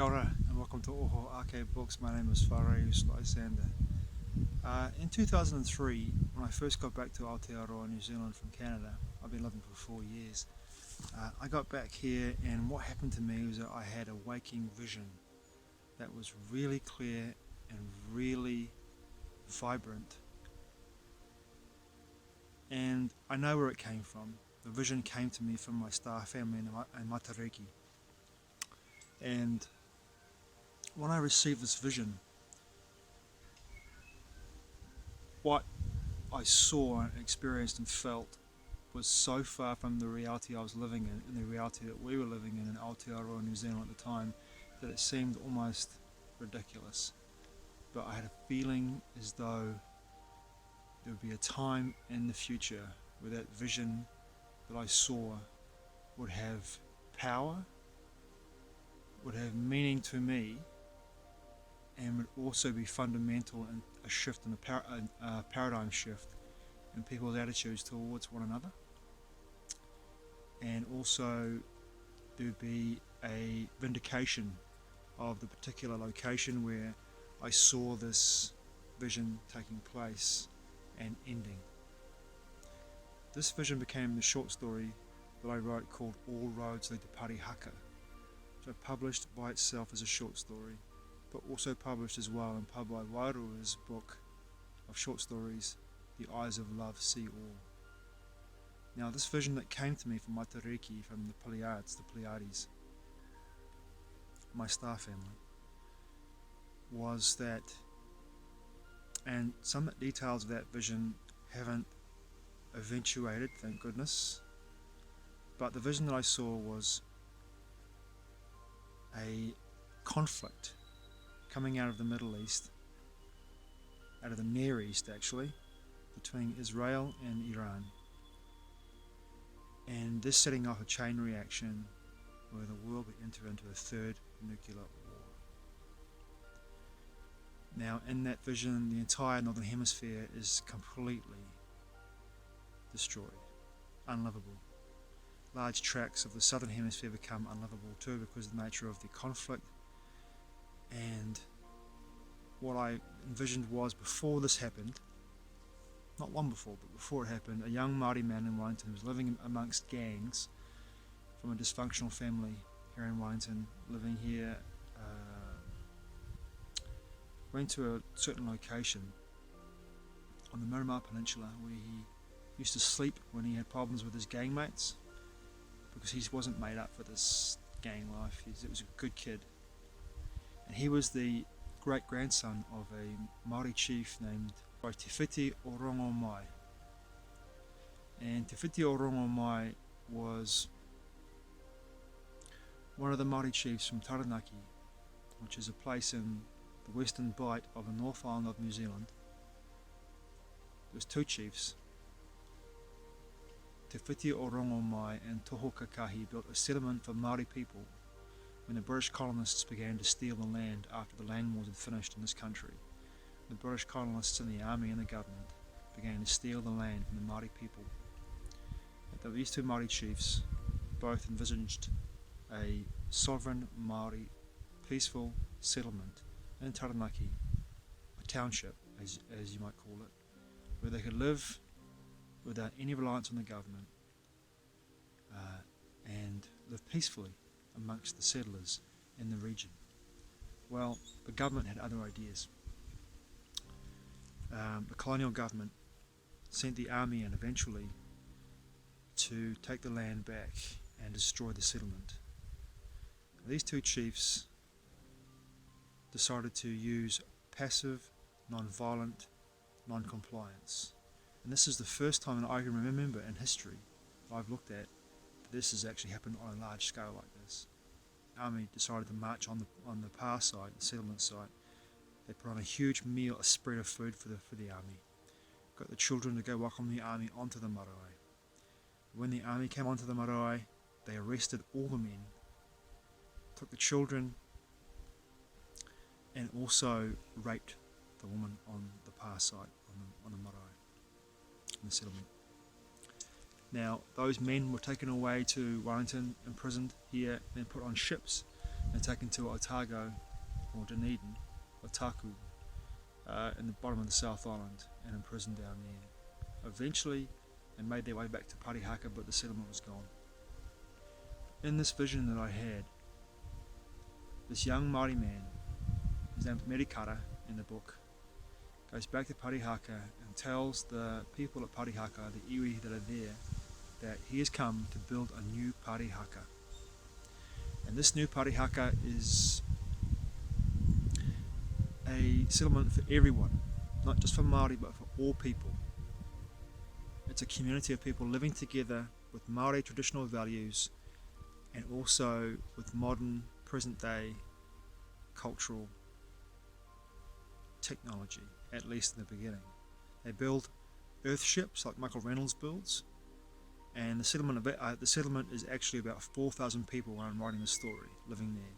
Kia ora and welcome to Oho Ake Books. My name is Whareus Lysander. In 2003, when I first got back to Aotearoa, New Zealand from Canada, I've been living for 4 years. I got back here, and what happened to me was that I had a waking vision that was really clear and really vibrant. And I know where it came from. The vision came to me from my star family in Matariki. And when I received this vision, what I saw and experienced and felt was so far from the reality I was living in, and the reality that we were living in Aotearoa, New Zealand at the time, that it seemed almost ridiculous. But I had a feeling as though there would be a time in the future where that vision that I saw would have power, would have meaning to me, and would also be fundamental in a shift in a paradigm shift in people's attitudes towards one another. And also there would be a vindication of the particular location where I saw this vision taking place and ending. This vision became the short story that I wrote called All Roads Lead to Parihaka, which I published by itself as a short story, but also published as well in Pablo Wairua's book of short stories, The Eyes of Love See All. Now, this vision that came to me from Matariki, from the Pleiades, my star family, was that, and some details of that vision haven't eventuated, thank goodness, but the vision that I saw was a conflict coming out of the Middle East, out of the Near East actually, between Israel and Iran. And this setting off a chain reaction where the world would enter into a third nuclear war. Now, in that vision, the entire northern hemisphere is completely destroyed, unlivable. Large tracts of the southern hemisphere become unlivable too because of the nature of the conflict. And what I envisioned was, before this happened, not long before, but before it happened, a young Māori man in Wellington was living amongst gangs from a dysfunctional family here in Wellington, living here, went to a certain location on the Miramar Peninsula where he used to sleep when he had problems with his gang mates, because he wasn't made up for this gang life. He was a good kid. And he was the great-grandson of a Māori chief named Te Whiti o Rongomai. And Te Whiti o Rongomai was one of the Māori chiefs from Taranaki, which is a place in the western bight of the North Island of New Zealand. There was two chiefs. Te Whiti o Rongomai and Toho Kakahi built a settlement for Māori people when the British colonists began to steal the land after the land wars had finished in this country. The British colonists and the army and the government began to steal the land from the Māori people. And these two Māori chiefs both envisaged a sovereign Māori peaceful settlement in Taranaki, a township as you might call it, where they could live without any reliance on the government and live peacefully amongst the settlers in the region. Well, the government had other ideas. The colonial government sent the army in eventually to take the land back and destroy the settlement. These two chiefs decided to use passive, non-violent, non-compliance. And this is the first time that I can remember in history I've looked at that this has actually happened on a large scale like this. The army decided to march on the power side, the settlement side. They put on a huge meal, a spread of food for the army. Got the children to go welcome the army onto the marae. When the army came onto the marae, they arrested all the men, took the children, and also raped the woman on the power side, on the marae, in the settlement. Now, those men were taken away to Wellington, imprisoned here, and put on ships and taken to Otago, or Dunedin, Otaku, in the bottom of the South Island, and imprisoned down there. Eventually, they made their way back to Parihaka, but the settlement was gone. In this vision that I had, this young Māori man, his name's Merikara in the book, goes back to Parihaka and tells the people at Parihaka, the iwi that are there, that he has come to build a new Parihaka. And this new Parihaka is a settlement for everyone, not just for Māori but for all people. It's a community of people living together with Māori traditional values and also with modern, present-day cultural technology, at least in the beginning. They build earth ships like Michael Reynolds builds, and the settlement is actually about 4,000 people when I'm writing the story, living there.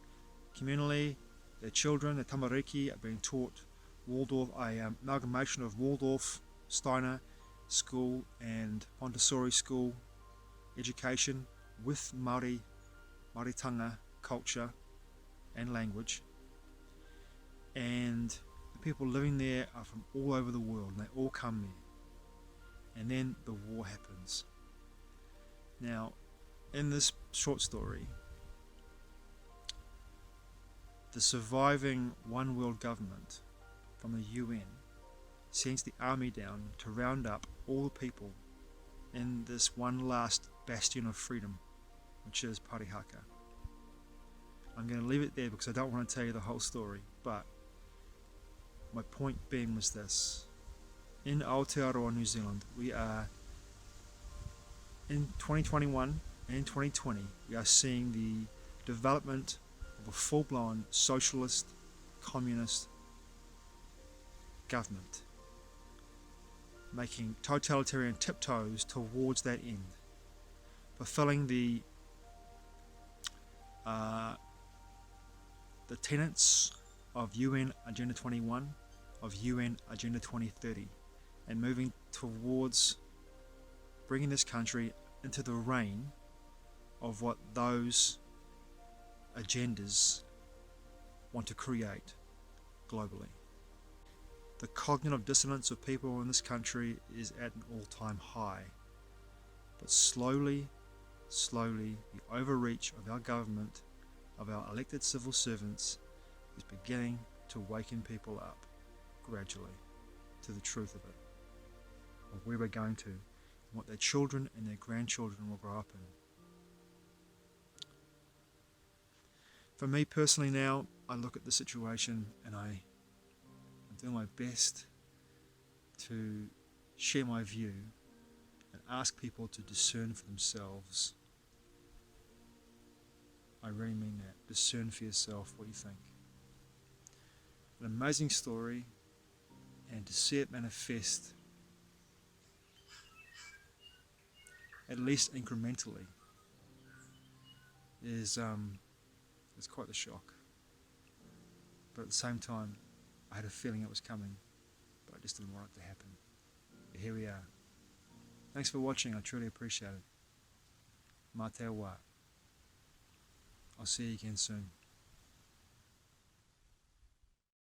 Communally, their children, their tamariki, are being taught Waldorf, an amalgamation of Waldorf, Steiner school and Montessori school education with Māoritanga culture and language. And the people living there are from all over the world, and they all come there. And then the war happens. Now, in this short story, the surviving one world government from the UN sends the army down to round up all the people in this one last bastion of freedom, which is Parihaka. I'm going to leave it there because I don't want to tell you the whole story, but my point being was this. In Aotearoa, New Zealand, we are, in 2021 and 2020, we are seeing the development of a full-blown socialist, communist government, making totalitarian tiptoes towards that end, fulfilling the tenets of UN Agenda 21, of UN Agenda 2030, and moving towards bringing this country into the reign of what those agendas want to create globally. The cognitive dissonance of people in this country is at an all-time high, but slowly, the overreach of our government, of our elected civil servants, is beginning to waken people up gradually to the truth of it, of where we're going to, and what their children and their grandchildren will grow up in. For me personally now, I look at the situation and I'm doing my best to share my view and ask people to discern for themselves. I really mean that. Discern for yourself what you think. An amazing story, and to see it manifest, at least incrementally, is quite the shock. But at the same time, I had a feeling it was coming, but I just didn't want it to happen. But here we are. Thanks for watching, I truly appreciate it. Mā te wā. I'll see you again soon.